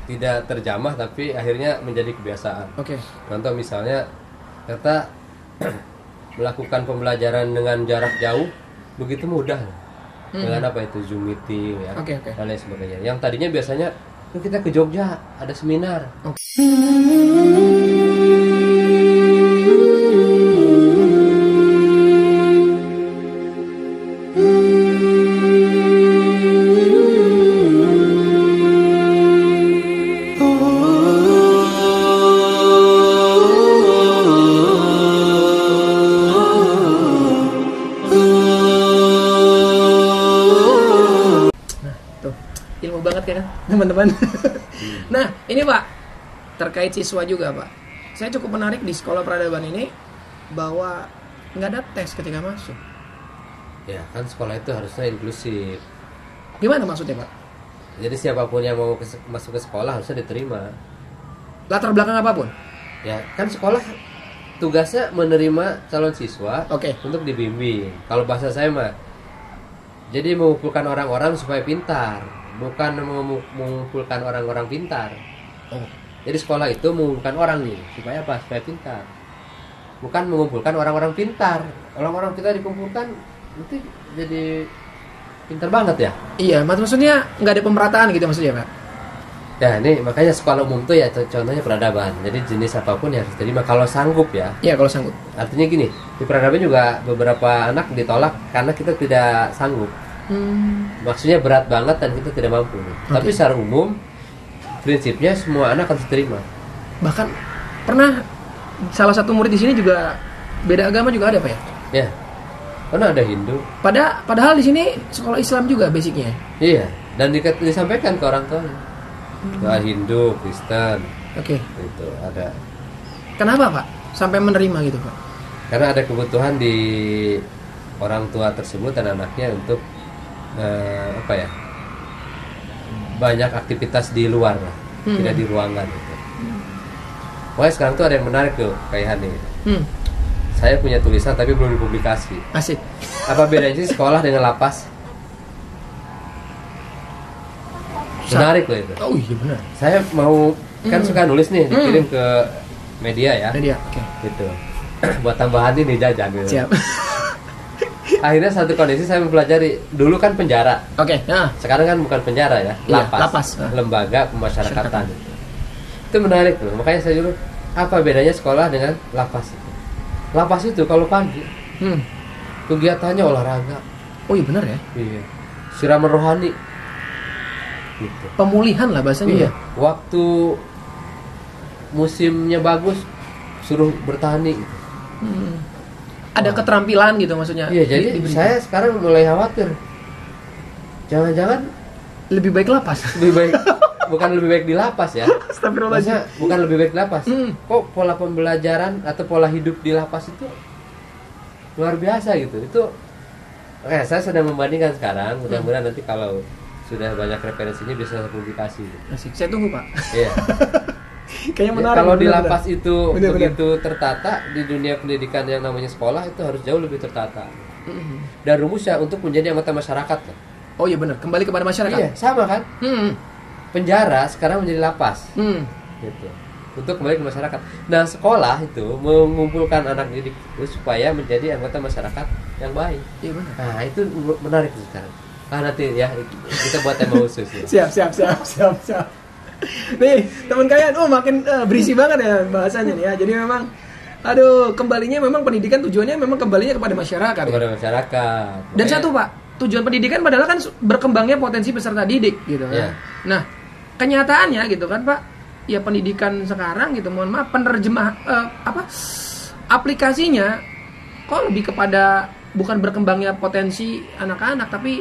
tidak terjamah tapi akhirnya menjadi kebiasaan. Oke. Contoh misalnya kita melakukan pembelajaran dengan jarak jauh begitu mudah dengan apa itu Zoom meeting ya, Oke. dan lain sebagainya. Yang tadinya biasanya "Yuk kita ke Jogja ada seminar." Ilmu banget kan teman-teman. Nah ini Pak, terkait siswa juga Pak, saya cukup menarik di sekolah peradaban ini bahwa nggak ada tes ketika masuk. Ya kan sekolah itu harusnya inklusif. Gimana maksudnya Pak? Jadi siapapun yang mau masuk ke sekolah harusnya diterima. Latar belakang apapun? Ya kan sekolah tugasnya menerima calon siswa Oke. untuk dibimbing. Kalau bahasa saya mah, jadi mengumpulkan orang-orang supaya pintar, bukan mengumpulkan orang-orang pintar. Oh. Jadi sekolah itu mengumpulkan orang nih supaya apa? Supaya pintar. Bukan mengumpulkan orang-orang pintar. Orang-orang pintar dikumpulkan nanti jadi pintar banget ya. Iya, maksudnya nggak ada pemerataan gitu maksudnya Pak? Ya ini makanya sekolah umum tuh ya contohnya peradaban. Jadi jenis apapun yang harus diterima kalau sanggup ya. Iya kalau sanggup. Artinya gini, di peradaban juga beberapa anak ditolak karena kita tidak sanggup. Maksudnya berat banget dan kita tidak mampu. Tapi secara umum prinsipnya semua anak harus diterima. Bahkan pernah salah satu murid di sini juga beda agama juga ada Pak ya? Ya. Karena ada Hindu. Padahal di sini sekolah Islam juga basicnya. Iya, dan disampaikan ke orang tuanya. Soal Hindu, Kristen. Oke. Itu ada. Kenapa Pak sampai menerima gitu Pak? Karena ada kebutuhan di orang tua tersebut dan anaknya untuk apa ya? Banyak aktivitas di luar lah, tidak di ruangan gitu. Wah, sekarang tuh ada yang menarik tuh kayak Hani. Saya punya tulisan tapi belum dipublikasi. Asik. Apa bedanya sih sekolah dengan lapas? Menarik loh itu. Oh iya benar. Saya mau kan suka nulis nih, dikirim ke media ya. Media, oke. Gitu. Buat tambahan ini jajan gitu. Siap. Akhirnya satu kondisi saya mempelajari. Dulu kan penjara. Oke. Nah. Sekarang kan bukan penjara ya, Iya, lapas. lapas. Lembaga pemasyarakatan. Itu menarik tuh. Makanya saya dulu apa bedanya sekolah dengan lapas itu? Lapas itu kalau pagi kegiatannya olahraga. Oh iya benar ya. Iya. Siraman rohani. Gitu. Pemulihan lah bahasanya. Iya. Waktu musimnya bagus suruh bertani. Ada keterampilan gitu maksudnya. Iya, jadi saya sekarang mulai khawatir. Jangan-jangan lebih baik lapas. Lebih baik bukan lebih baik di lapas ya. Astagfirullahaladzim. Maksudnya bukan lebih baik di lapas. Kok pola pembelajaran atau pola hidup di lapas itu luar biasa gitu. Itu saya sedang membandingkan sekarang. Mudah-mudahan nanti kalau sudah banyak referensinya bisa saya publikasi. Asik. Saya tunggu Pak. Iya. Kayaknya menarik. Kalau di lapas itu bener. begitu tertata, di dunia pendidikan yang namanya sekolah itu harus jauh lebih tertata. Dan rumusnya untuk menjadi anggota masyarakat. Oh iya benar. Kembali kepada masyarakat. Iya, sama kan? Penjara sekarang menjadi lapas. Gitu. Untuk kembali ke masyarakat. Nah, sekolah itu mengumpulkan anak didik itu supaya menjadi anggota masyarakat yang baik. Iya benar. Nah, itu menarik sekarang. Nanti ya kita buat tema khusus ya. Siap. Nih, teman kalian, makin berisi banget ya bahasanya nih ya. Jadi memang kembalinya memang pendidikan tujuannya memang kembalinya kepada masyarakat. Kepada masyarakat. Dan satu Pak, tujuan pendidikan padahal kan berkembangnya potensi peserta didik gitu kan. Yeah. Nah, kenyataannya gitu kan Pak, ya pendidikan sekarang gitu, mohon maaf penerjemah aplikasinya kok lebih kepada bukan berkembangnya potensi anak-anak tapi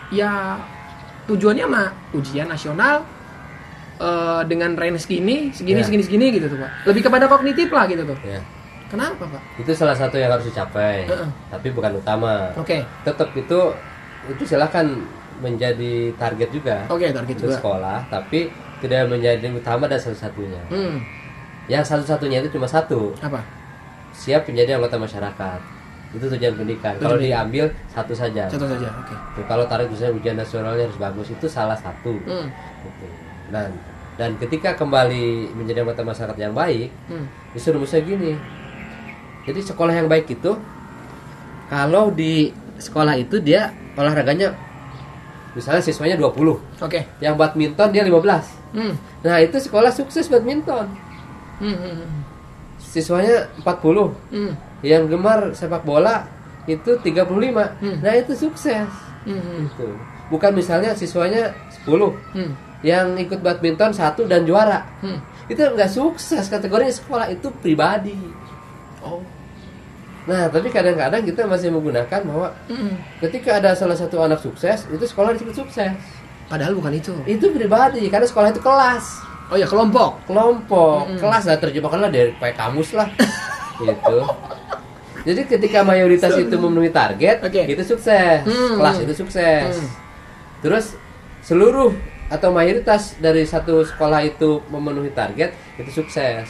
ya tujuannya mah ujian nasional dengan range segini gitu tuh Pak. Lebih kepada kognitif lah gitu tuh. Yeah. Kenapa Pak? Itu salah satu yang harus dicapai, tapi bukan utama. Oke. Tetap itu silakan menjadi target juga. Oke, target untuk juga. Sekolah, tapi tidak menjadi utama dan satu-satunya. Yang satu-satunya itu cuma satu. Apa? Siap menjadi anggota masyarakat. Itu tujuan pendidikan. Kalau diambil satu saja. Oke. Tuh, kalau target misalnya ujian nasionalnya harus bagus, itu salah satu. Gitu. Dan Dan ketika kembali menjadi anggota masyarakat yang baik, disuruh gini. Jadi sekolah yang baik itu, kalau di sekolah itu dia olahraganya, misalnya siswanya 20, yang badminton dia 15. Nah itu sekolah sukses badminton. Siswanya 40, yang gemar sepak bola itu 35. Nah itu sukses. Itu. Bukan misalnya siswanya 10, yang ikut badminton 1 dan juara. Itu nggak sukses, kategorinya sekolah itu pribadi. Nah tapi kadang-kadang kita masih menggunakan bahwa ketika ada salah satu anak sukses, itu sekolah disebut sukses. Padahal bukan itu. Itu pribadi, karena sekolah itu kelas. Oh ya, kelompok. Kelas lah, terjemahkanlah dari pakai kamus lah. Gitu. Jadi ketika mayoritas itu memenuhi target, itu sukses. Kelas itu sukses. Terus seluruh atau mayoritas dari satu sekolah itu memenuhi target, itu sukses.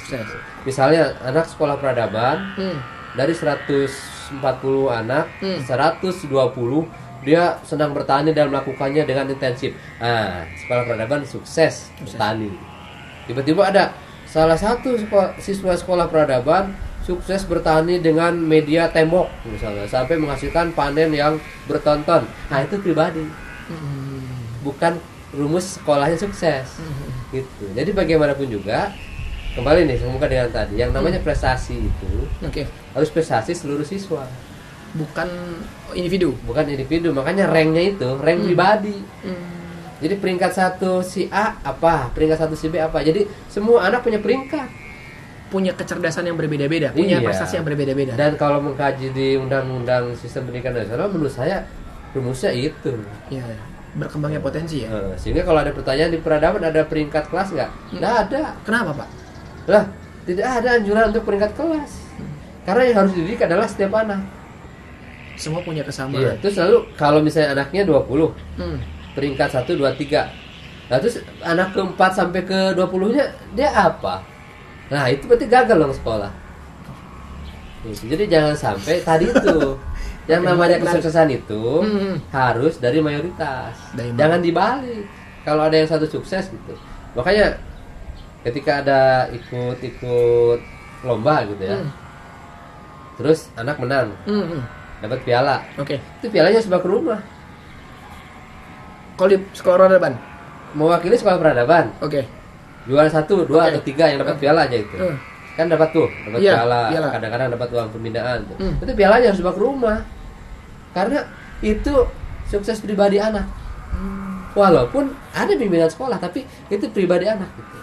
Misalnya anak sekolah peradaban, dari 140 anak, 120 dia senang bertani dan melakukannya dengan intensif. Nah, sekolah peradaban sukses bertani. Tiba-tiba ada salah satu siswa sekolah peradaban sukses bertani dengan media tembok misalnya, sampai menghasilkan panen yang bertonton. Nah itu pribadi, bukan rumus sekolahnya sukses. Gitu. Jadi bagaimanapun juga, kembali nih semoga dengan tadi, yang namanya prestasi itu harus prestasi seluruh siswa, bukan individu. Makanya ranknya itu rank pribadi. Jadi peringkat 1 si A apa, peringkat 1 si B apa. Jadi semua anak punya peringkat, punya kecerdasan yang berbeda-beda, punya prestasi yang berbeda-beda. Dan kalau mengkaji di undang-undang sistem pendidikan nasional, menurut saya rumusnya itu. Iya, berkembangnya potensi ya. Sehingga kalau ada pertanyaan di peradaban ada peringkat kelas nggak? Nggak ada. Kenapa Pak? Lah, tidak ada anjuran untuk peringkat kelas. Karena yang harus dididik adalah setiap anak. Semua punya kesamaan. Iya, terus lalu kalau misalnya anaknya 20, peringkat 1, 2, 3. Nah terus anak ke-4 sampai ke-20-nya dia apa? Nah itu berarti gagal dong sekolah. Jadi jangan sampai tadi itu yang namanya kesuksesan itu harus dari mayoritas. Jangan dibalik. Kalau ada yang satu sukses gitu. Makanya ketika ada ikut lomba gitu ya, terus anak menang, dapat piala. Itu pialanya harus bawa ke rumah. Kalau di sekolah peradaban, mewakili sekolah peradaban. Juara 1, 2, atau 3 yang dapat piala aja itu. Kan dapat piala. Kadang-kadang dapat uang pembinaan tuh. Itu pialanya harus bawa ke rumah. Karena itu sukses pribadi anak. Walaupun ada bimbingan sekolah, tapi itu pribadi anak gitu.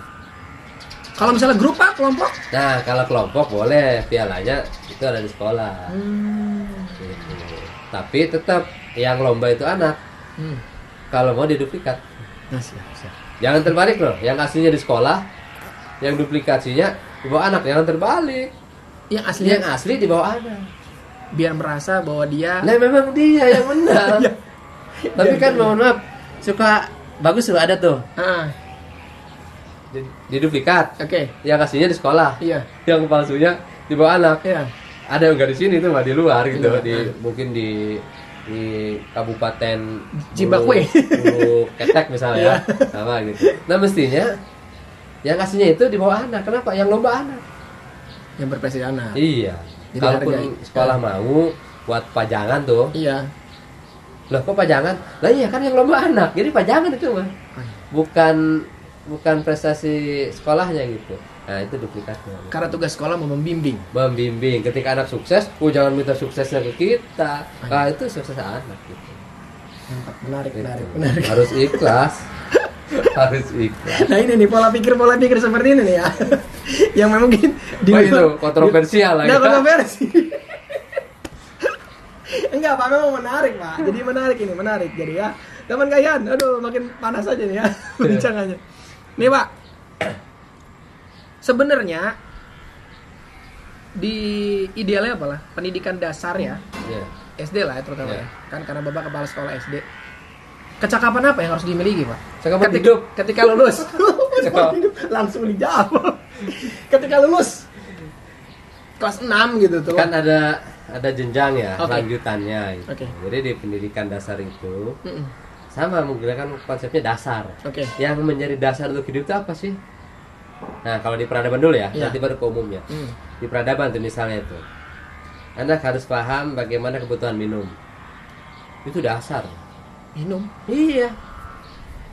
Kalau misalnya grup Pak, kelompok? Nah, kalau kelompok boleh, pialanya itu ada di sekolah. Gitu. Tapi tetap yang lomba itu anak. Kalau mau diduplikat. Jangan terbalik loh, yang aslinya di sekolah, yang duplikasinya dibawa anak. Jangan terbalik, yang asli dibawa anak, biar merasa bahwa dia, nah memang dia yang menang. Tapi kan mohon maaf, suka bagus sudah ada tuh diduplikat. Yang aslinya di sekolah, yang palsunya dibawa anak. Ada yang nggak di sini tuh, nggak di luar gitu. Mungkin di Kabupaten Cimbakwe, Ketek misalnya, sama gitu. Nah mestinya yang aslinya itu dibawa anak. Kenapa? Yang lomba anak, yang berprestasi anak. Iya. Kalaupun sekolah mau buat pajangan tuh, loh kok pajangan? Lah iya kan yang lomba anak, jadi pajangan itu mah. Bukan prestasi sekolahnya gitu. Nah itu duplikatnya. Karena tugas sekolah mau membimbing. Ketika anak sukses, jangan minta suksesnya ke kita. Nah itu sukses anak gitu. Menarik. Harus ikhlas. Nah ini nih pola pikir seperti ini nih ya. Yang memang mungkin itu kontroversial lagi. Nggak kontroversi. Enggak Pak, memang menarik Pak. Jadi menarik. Jadi ya, teman kalian, aduh makin panas aja nih ya perbincangannya. Nih Pak, sebenarnya di idealnya apalah pendidikan dasar ya, SD lah ya terutama ya. Kan karena Bapak kepala sekolah SD. Kecakapan apa yang harus dimiliki Pak? Cakapan hidup. Ketika lulus. Langsung dijawab. Ketika lulus kelas 6 gitu tuh. Kan ada jenjang ya, lanjutannya gitu. Jadi di pendidikan dasar itu sama menggunakan konsepnya dasar. Oke. Yang menjadi dasar untuk hidup itu apa sih? Nah, kalau di peradaban dulu ya, Iya. nanti baru ke umumnya. Di peradaban tuh misalnya itu, anak harus paham bagaimana kebutuhan minum. Itu dasar. Minum. Iya.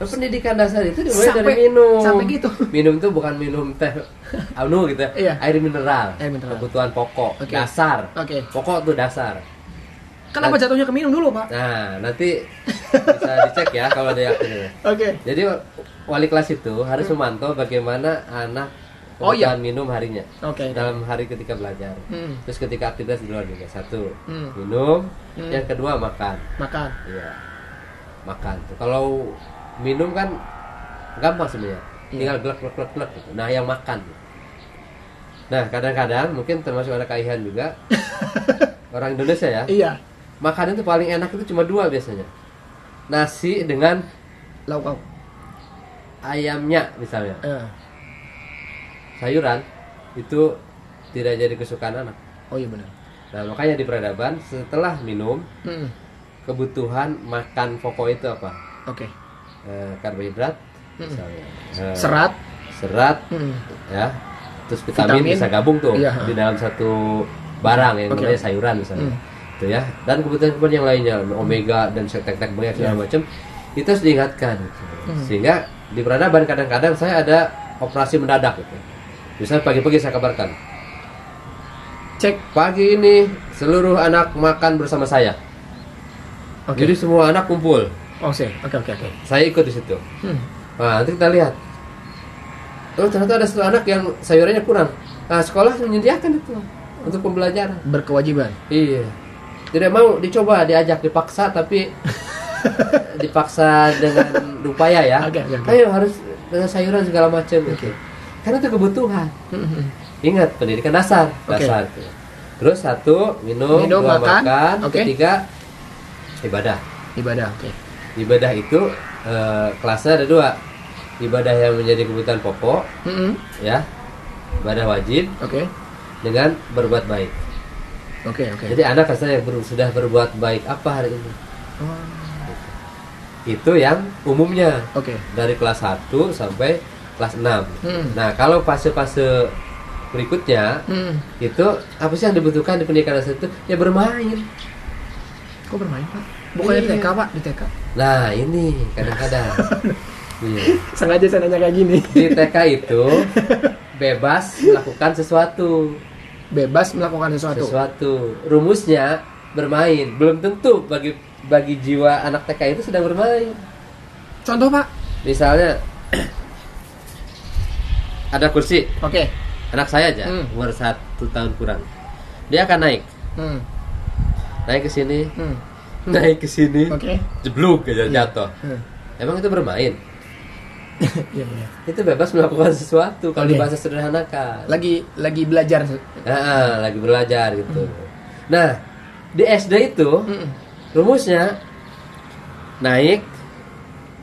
Pendidikan dasar itu dimulai dari Sampai- minum. sampai gitu. Minum itu bukan minum teh anu gitu. Iya. Air mineral. Air mineral. Kebutuhan pokok, Oke. dasar. Oke. Pokok tuh dasar. Kenapa jatuhnya ke minum dulu, Pak? Nah, nanti bisa dicek ya kalau ada yakin. Oke. Jadi wali kelas itu harus memantau bagaimana anak Oh, iya. kebutuhan minum harinya. Oke. Dalam hari ketika belajar. Terus ketika aktivitas di luar juga. Satu, minum. Yang kedua, makan. Makan. Iya. Makan tuh. Kalau minum kan gampang sebenarnya. Tinggal glek gitu. Nah, yang makan. Nah, kadang-kadang mungkin termasuk anak Kaihan juga. Orang Indonesia ya. Iya. Makanan itu paling enak itu cuma dua biasanya. Nasi dengan Lauk. ayamnya misalnya. Sayuran itu tidak jadi kesukaan anak. Oh iya benar. Nah, makanya di peradaban setelah minum, kebutuhan makan pokok itu apa? Oke. Karbohidrat misalnya. Serat. Ya. Terus vitamin bisa gabung tuh Iya. di dalam satu barang yang Oke. namanya sayuran misalnya. Itu ya. Dan kebutuhan yang lainnya, omega dan tek-tek banyak segala macam itu harus diingatkan gitu. Sehingga di peradaban kadang-kadang saya ada operasi mendadak gitu. Misalnya pagi-pagi saya kabarkan, Cek. pagi ini seluruh anak makan bersama saya. Oke. Jadi semua anak kumpul. Oke. Saya ikut di situ. Nah, nanti kita lihat. Oh, ternyata ada satu anak yang sayurannya kurang. Nah, sekolah menyediakan itu untuk pembelajaran. Berkewajiban. Iya. Tidak mau dicoba, diajak, dipaksa, tapi dipaksa dengan upaya ya. Oke. Ayo harus dengan sayuran segala macam gitu. Karena itu kebutuhan. Ingat pendidikan dasar. Oke. Tuh. Terus satu minum, dua makan, Oke. ketiga ibadah. Ibadah. Oke. Ibadah itu kelasnya ada dua. Ibadah yang menjadi kebutuhan pokok, ya, ibadah wajib, Oke. dengan berbuat baik. Oke. Jadi anak rasanya sudah berbuat baik apa hari ini? Itu yang umumnya Oke. dari kelas 1 sampai kelas 6. Nah, kalau fase-fase berikutnya itu apa sih yang dibutuhkan di pendidikan dasar itu? Ya bermain. Kok bermain, Pak? Bukannya di Iya. TK, Pak? Di TK. Nah, ini kadang-kadang. Iya. Sengaja saya nanya kayak gini. Di TK itu bebas melakukan sesuatu. Bebas melakukan sesuatu. Rumusnya bermain. Belum tentu bagi jiwa anak TK itu sedang bermain. Contoh, Pak. Misalnya ada kursi. Oke. Anak saya aja umur 1 tahun kurang. Dia akan naik. Naik ke sini, naik ke sini. Oke. Jebluk aja jatuh. Emang itu bermain? Iya benar. Itu bebas melakukan sesuatu kalau Oke. dibahasa sederhanakan. Lagi belajar. Lagi belajar gitu. Nah, di SD itu rumusnya naik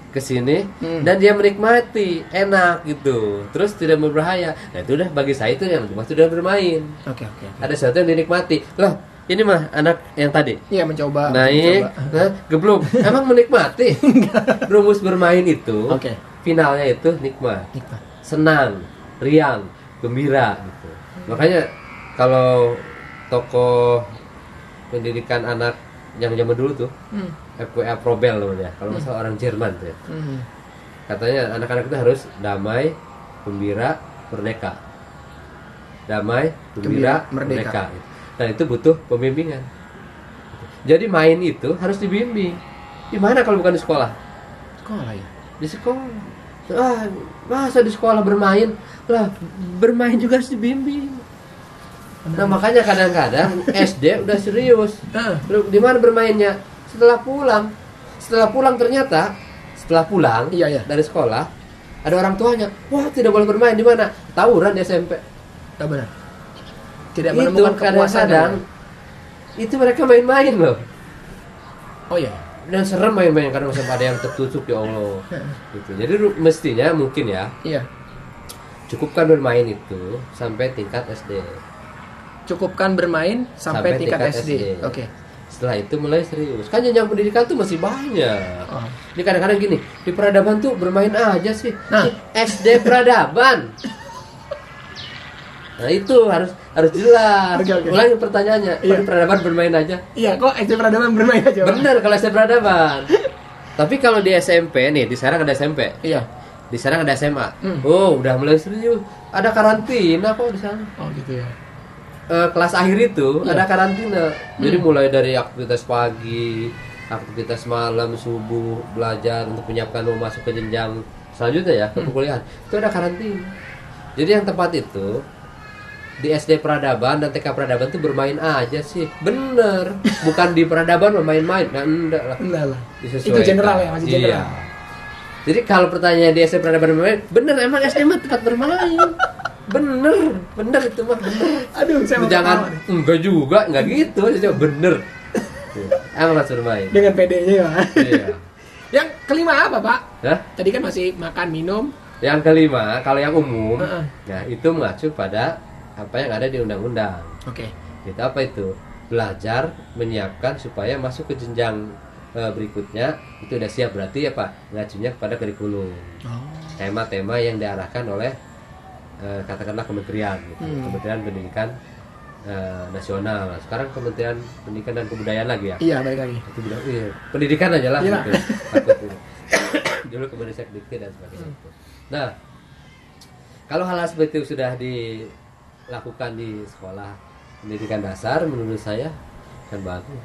ke sini dan dia menikmati, enak gitu. Terus tidak berbahaya. Nah, itu udah bagi saya itu yang maksud sudah bermain. Oke. Ada sesuatu yang dinikmati. Loh, ini mah anak yang tadi Iya, mencoba. naik, geblok. Emang menikmati? Rumus bermain itu Oke. finalnya itu nikmat. Nikmat. Senang, riang, gembira gitu. Makanya kalau tokoh pendidikan anak yang zaman dulu tuh FWA Probel namanya. Kalau masalah orang Jerman tuh ya. Katanya anak-anak itu harus damai, gembira, merdeka. Damai, gembira, merdeka. Nah, itu butuh pembimbingan. Jadi main itu harus dibimbing. Di mana kalau bukan di sekolah? Sekolah ya. Di sekolah. Masa di sekolah bermain? Lah, bermain juga harus dibimbing. Nah, makanya kadang-kadang SD udah serius. Lu di mana bermainnya? Setelah pulang ternyata setelah pulang Iya. dari sekolah ada orang tuanya. Wah, tidak boleh bermain di mana? Tawuran di SMP. Tidak benar. Tidak Itu menemukan kepuasan. kadang-kadang itu mereka main-main loh. Oh iya. Dan serem main-main karena sampai ada yang tertusuk ya Allah. Gitu. Jadi mestinya mungkin ya Iya. cukupkan bermain itu sampai tingkat SD. Cukupkan bermain sampai tingkat SD. Oke. Setelah itu mulai serius. Kan jenjang pendidikan tuh masih banyak. Oh. Ini kadang-kadang gini, di peradaban tuh bermain aja sih. Nah. SD peradaban. Nah itu harus jelas. Oke. Ulangi pertanyaannya. Kok di peradaban bermain aja? Iya, kok SD peradaban bermain aja, Pak? Bener kalau SD peradaban. Tapi kalau di SMP nih, di Serang ada SMP. Iya. Di Serang ada SMA. Oh, udah mulai serius. Ada karantina kok di sana. Oh gitu ya. Kelas akhir itu Iya. ada karantina. Jadi mulai dari aktivitas pagi, aktivitas malam, subuh, belajar untuk menyiapkan mau masuk ke jenjang selanjutnya ya, ke perkuliahan. Itu ada karantina. Jadi yang tepat itu di SD peradaban dan TK peradaban itu bermain aja sih. Bener. Bukan di peradaban bermain-main. Nah, enggak lah. Enggak lah. Disesuaikan. Itu general ya, masih general. Iya. Jadi kalau pertanyaan di SD peradaban bermain, bener emang SD mah tempat bermain. Bener itu mah bener. Aduh, saya mau Jangan ketawa nih. enggak juga, enggak gitu. Coba bener. Emang harus bermain. Dengan PD-nya ya, Pak. Iya. Yang kelima apa, Pak? Hah? Tadi kan masih makan, minum. Yang kelima, kalau yang umum, Heeh. nah itu mengacu pada apa yang ada di undang-undang. Oke. Itu apa itu? Belajar menyiapkan supaya masuk ke jenjang berikutnya itu udah siap, berarti apa? Ngacunya kepada kurikulum. Oh. Tema-tema yang diarahkan oleh katakanlah kementerian gitu. Kementerian Pendidikan Nasional. Sekarang Kementerian Pendidikan dan Kebudayaan lagi ya. Iya, balik lagi. Itu bilang pendidikan aja lah Iya. gitu. Takut gitu. Dulu Kemendikbud dan sebagainya. Nah, kalau hal seperti itu sudah dilakukan di sekolah pendidikan dasar, menurut saya kan bagus.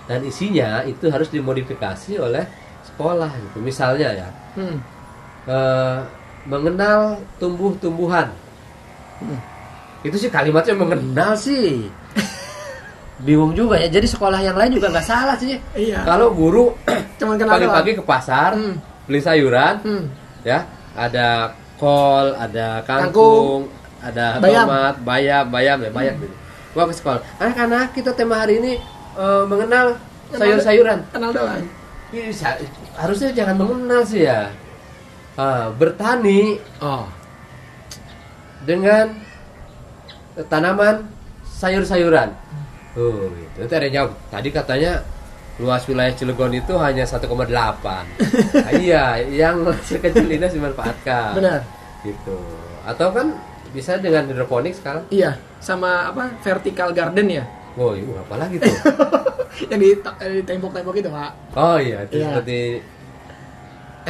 Dan isinya itu harus dimodifikasi oleh sekolah gitu. Misalnya ya, mengenal tumbuh-tumbuhan. Itu sih kalimatnya mengenal sih. Bingung juga ya. Jadi sekolah yang lain juga nggak salah sih. Iya. Kalau guru Cuman kenal pagi-pagi ke pasar, beli sayuran, ya, ada kol, ada kangkung, ada Bayam. tomat, bayam gitu. Gua ke sekolah. Anak-anak, kita tema hari ini mengenal sayur-sayuran. Kenal doang. Harusnya jangan mengenal sih ya. Bertani Oh. dengan tanaman sayur-sayuran. Oh, itu nanti ada yang jawab. Tadi katanya luas wilayah Cilegon itu hanya 1,8. Iya, yang sekecil ini harus dimanfaatkan. Benar. Gitu. Atau kan bisa dengan hidroponik sekarang. Iya, sama apa? Vertical garden ya. Oh, itu apa lagi tuh? Yang di tembok-tembok itu, Pak. Oh iya, itu Iya. seperti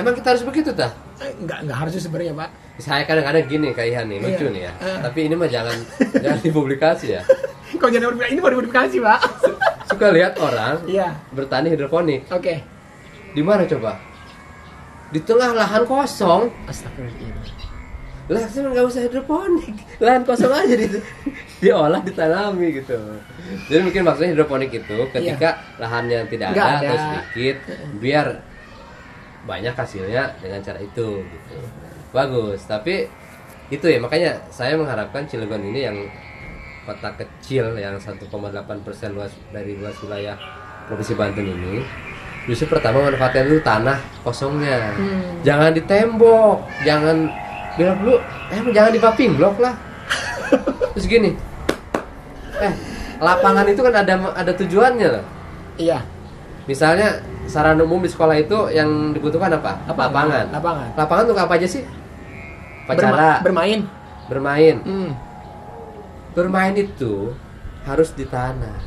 emang kita harus begitu tah? Enggak harusnya sebenarnya, Pak. Saya kadang-kadang gini Kak Ihan nih, lucu Iya. nih ya. Tapi ini mah jangan dipublikasi ya. Kok jadi ini baru modifikasi, Pak? Suka lihat orang Iya. bertani hidroponik. Oke. Di mana coba? Di tengah lahan kosong. Astagfirullah. Lah, saya nggak usah hidroponik, lahan kosong aja diolah, ditanami gitu. Jadi mungkin maksudnya hidroponik itu ketika lahannya tidak Nggak ada ada. atau sedikit, biar banyak hasilnya dengan cara itu gitu. Bagus, tapi itu ya, makanya saya mengharapkan Cilegon ini yang kota kecil yang 1,8% luas dari luas wilayah Provinsi Banten ini, justru pertama manfaatkan dulu tanah kosongnya. Jangan ditembok, jangan bilang dulu, jangan di paving block lah. Terus gini, lapangan itu kan ada tujuannya loh. Iya. Misalnya sarana umum di sekolah itu yang dibutuhkan apa? Lapangan. Lapangan untuk apa aja sih? Upacara, Bermain. bermain. Bermain itu harus di tanah.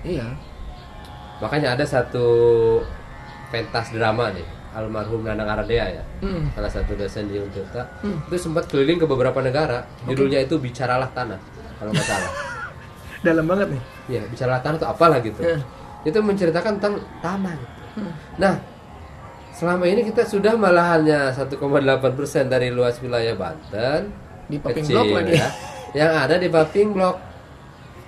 Iya. Makanya ada satu pentas drama nih, almarhum Nanang Aradea ya, salah satu dosen di Untirta, itu sempat keliling ke beberapa negara. Judulnya itu Bicaralah Tanah, kalau nggak salah. Dalam banget nih. Iya, Bicaralah Tanah itu apalah gitu. Itu menceritakan tentang tanah. Gitu. Nah, selama ini kita sudah malah hanya 1,8% dari luas wilayah Banten, Di paving kecil, block lagi. ya, yang ada di paving block.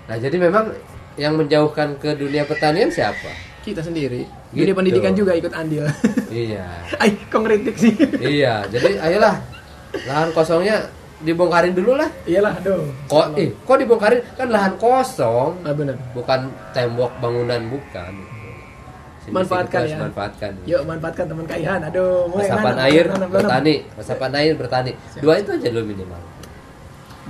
Nah, jadi memang yang menjauhkan ke dunia pertanian siapa? Kita sendiri. Gitu. Dunia pendidikan juga ikut andil. Iya. Ay, kok ngeritik sih? Iya, jadi ayolah lahan kosongnya dibongkarin dulu lah. Iyalah, dong. Kok dibongkarin? Kan lahan kosong, Benar. bukan tembok bangunan, bukan. Sini Manfaatkan kita harus ya. manfaatkan. Yuk, manfaatkan teman Kak Ihan. Aduh, mulai Resapan nanam, air nanam. bertani, resapan air bertani. Dua itu aja dulu minimal.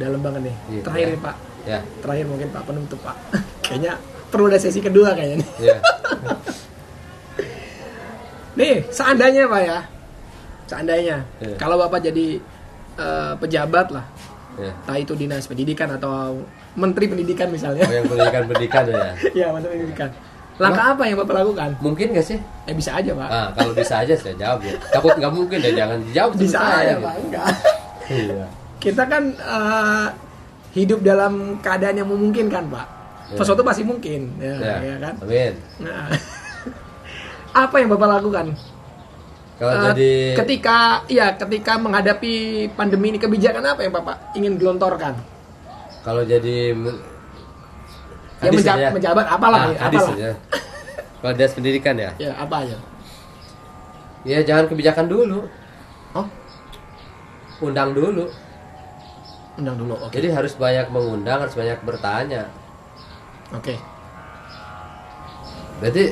Dalam banget nih. Iya, Terakhir ya. nih, Pak. Ya. Terakhir mungkin Pak penutup, Pak. Kayaknya perlu ada sesi kedua kayaknya nih. Iya. Nih, seandainya Pak ya. Seandainya Iya. kalau Bapak jadi pejabat lah, Iya. entah itu dinas pendidikan atau menteri pendidikan misalnya. Oh, yang pendidikan ya. Ya, menteri pendidikan. Langkah apa yang Bapak lakukan? Mungkin nggak sih? Bisa aja, Pak. Ah, kalau bisa aja saya jawab ya. Takut nggak mungkin ya, jangan dijawab. Bisa sebut aja, gitu. Pak. Enggak. Iya. Kita kan hidup dalam keadaan yang memungkinkan, Pak. Ya. Sesuatu pasti mungkin, ya, Ya. ya kan? Amin. Nah, apa yang Bapak lakukan? Kalau jadi ketika menghadapi pandemi ini, kebijakan apa yang Bapak ingin gelontorkan? kalau jadi Ya, kadis ya. menjabat apalah, Kadis apalah. ya. Kalau dinas pendidikan ya, Ya, apa aja? ya jangan kebijakan dulu, Oh, undang dulu. undang dulu. Oke. Jadi harus banyak mengundang, harus banyak bertanya. Oke. Berarti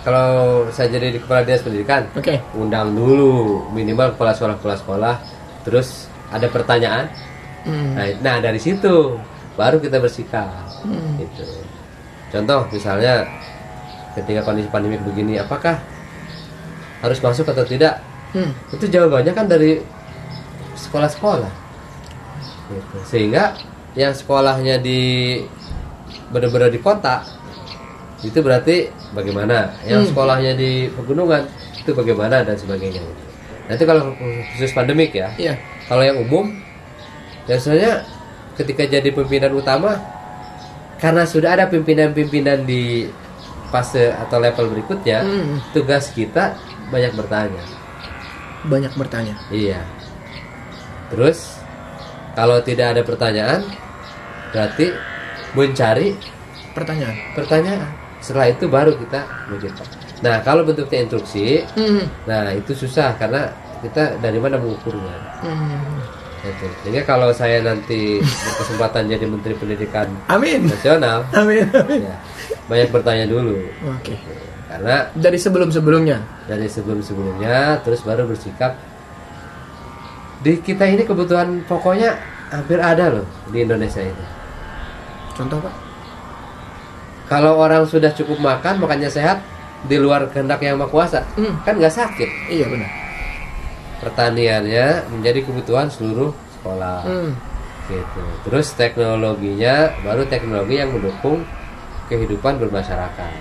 kalau saya jadi di kepala dinas pendidikan, Oke. undang dulu minimal kepala sekolah, terus ada pertanyaan. Nah dari situ baru kita bersikap. Gitu. Contoh misalnya ketika kondisi pandemi begini, apakah harus masuk atau tidak? Itu jawabannya kan dari sekolah-sekolah. Gitu. Sehingga yang sekolahnya benar-benar di kota itu berarti bagaimana, yang sekolahnya di pegunungan itu bagaimana dan sebagainya. Nanti kalau khusus pandemik ya, Iya. kalau yang umum biasanya ketika jadi pimpinan utama, karena sudah ada pimpinan-pimpinan di fase atau level berikutnya, tugas kita banyak bertanya. Banyak bertanya. Iya. Terus kalau tidak ada pertanyaan, berarti mencari Pertanyaan. Setelah itu baru kita menjawab. Nah, kalau bentuknya instruksi, nah itu susah karena kita dari mana mengukurnya. Gitu. Sehingga kalau saya nanti berkesempatan jadi Menteri Pendidikan Amin. Nasional, Amin. ya, banyak bertanya dulu. Oke. Karena Dari sebelum-sebelumnya. dari sebelum-sebelumnya, terus baru bersikap. Di kita ini kebutuhan pokoknya hampir ada loh di Indonesia ini. Contoh, Pak? Kalau orang sudah cukup makan, makannya sehat, di luar kehendak yang Maha Kuasa, kan nggak sakit. Iya, benar. Pertaniannya menjadi kebutuhan seluruh sekolah. Gitu. Terus teknologinya baru teknologi yang mendukung kehidupan bermasyarakat,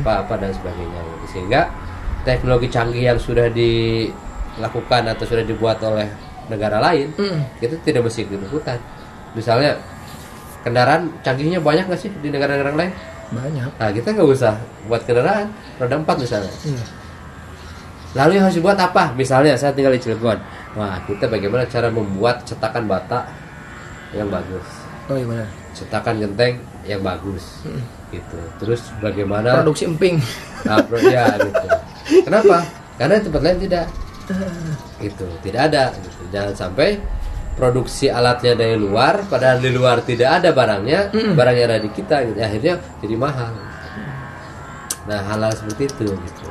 apa-apa dan sebagainya. Sehingga teknologi canggih yang sudah dilakukan atau sudah dibuat oleh negara lain, itu tidak mesti ikut-ikutan. Misalnya kendaraan canggihnya banyak nggak sih di negara-negara lain? Banyak. Nah, kita nggak usah buat kendaraan roda 4 misalnya. Lalu yang harus dibuat apa? Misalnya saya tinggal di Cilegon. Wah, kita bagaimana cara membuat cetakan bata yang bagus, Oh, iya benar. cetakan genteng yang bagus, gitu. Terus bagaimana Produksi emping. ya gitu. Kenapa? Karena di tempat lain tidak, gitu, tidak ada. Gitu. Jangan sampai produksi alatnya dari luar, padahal di luar tidak ada barangnya, barangnya ada di kita, gitu. Akhirnya jadi mahal. Nah, hal-hal seperti itu, gitu.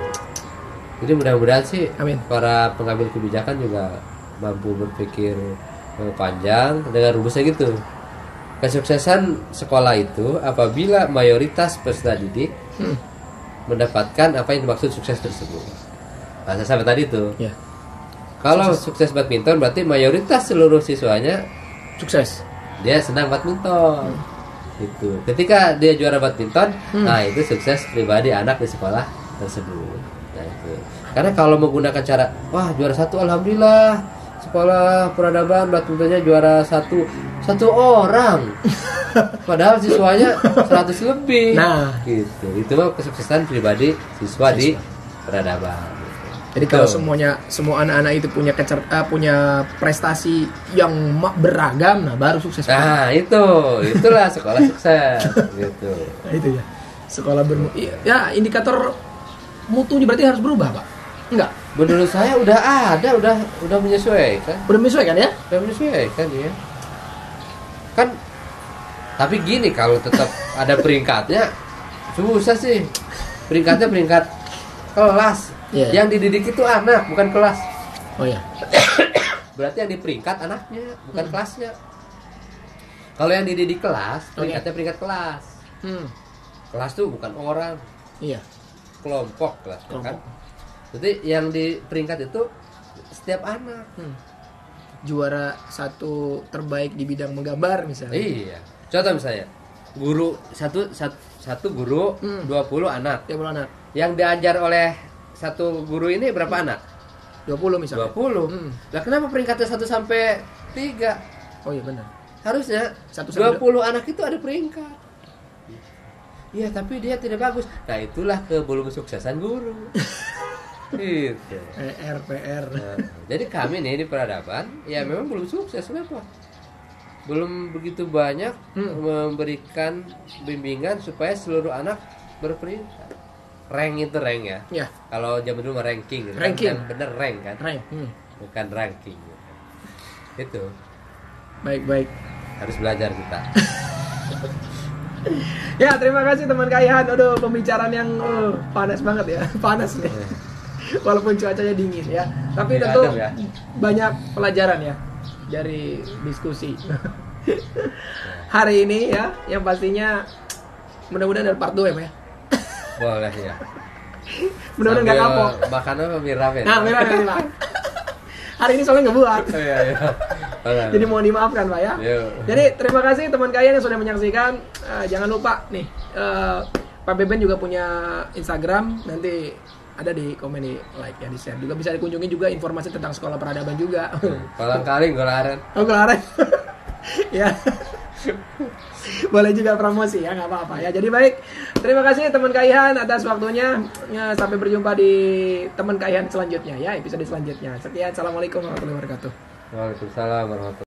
Jadi mudah-mudahan sih Amin. para pengambil kebijakan juga mampu berpikir panjang dengan rumusnya gitu. Kesuksesan sekolah itu apabila mayoritas peserta didik mendapatkan apa yang dimaksud sukses tersebut. Nah, saya sampai tadi itu. Ya. Kalau sukses badminton berarti mayoritas seluruh siswanya Sukses. dia senang badminton. Itu. Ketika dia juara badminton, nah itu sukses pribadi anak di sekolah tersebut. Nah, itu. Karena kalau menggunakan cara, wah juara 1 alhamdulillah, sekolah peradaban badmintonnya juara 1 orang. Padahal siswanya 100 lebih. Nah, gitu. Itu mah kesuksesan pribadi siswa di peradaban. jadi kalau semua anak-anak itu punya prestasi yang beragam, nah baru sukses. Nah, itulah sekolah sukses gitu. Nah, itu ya. Sekolah ya, indikator mutunya berarti harus berubah, Pak. Enggak. Menurut saya udah ada, udah menyesuaikan. Udah menyesuaikan ya? Udah menyesuaikan ya. Kan tapi gini, kalau tetap ada peringkatnya susah sih. Peringkatnya peringkat kelas. Iya. Yang dididik itu anak, bukan kelas. Oh ya. Berarti yang diperingkat anaknya, bukan kelasnya. Kalau yang dididik kelas, peringkatnya peringkat kelas. Kelas tuh bukan orang, Iya. kelompok kelas kan. Kelompok. Jadi yang di peringkat itu setiap anak. Juara satu terbaik di bidang menggambar misalnya. Iya. Contoh misalnya, guru satu guru 20 anak. 30 anak. Yang diajar oleh satu guru ini berapa anak? 20 misalnya. 20. Lah kenapa peringkatnya 1 sampai 3? Oh iya benar. Harusnya 1 20 anak itu ada peringkat. Iya, tapi dia tidak bagus. Nah, itulah belum suksesan guru. Gitu. PR. Nah, jadi kami nih di peradaban ya memang belum sukses. Kenapa? Belum begitu banyak memberikan bimbingan supaya seluruh anak berperingkat. Rank itu rank ya. Ya. Kalau zaman dulu mah ranking, gitu. Ranking. Kan bener rank kan, Rank. bukan ranking. Itu Baik. harus belajar kita. Ya, terima kasih teman Kaihan. Aduh, pembicaraan yang panas banget ya. Panas nih. Walaupun cuacanya dingin ya. Tapi Iya, tentu adem ya. banyak pelajaran ya dari diskusi. Hari ini ya, yang pastinya mudah-mudahan ada part 2 ya, Pak ya. Boleh ya. Mudah-mudahan nggak Sambil kapok. makan apa mie ramen? Nah, merah. Hari ini soalnya nggak buat. Oh, iya. Jadi mohon dimaafkan Pak ya. Yuk. Jadi terima kasih teman kalian yang sudah menyaksikan. Jangan lupa nih, Pak Beben juga punya Instagram. Nanti ada di komen, di like ya, di share. Juga bisa dikunjungi juga informasi tentang sekolah peradaban juga. Palangkareng Golaren. Oh kelar. Ya. Boleh juga promosi ya, nggak apa-apa ya. Jadi baik, terima kasih teman Kaihan atas waktunya. Ya, sampai berjumpa di teman Kaihan selanjutnya ya, episode selanjutnya. Sekian, assalamualaikum warahmatullahi wabarakatuh. Waalaikumsalam warahmatullahi wabarakatuh.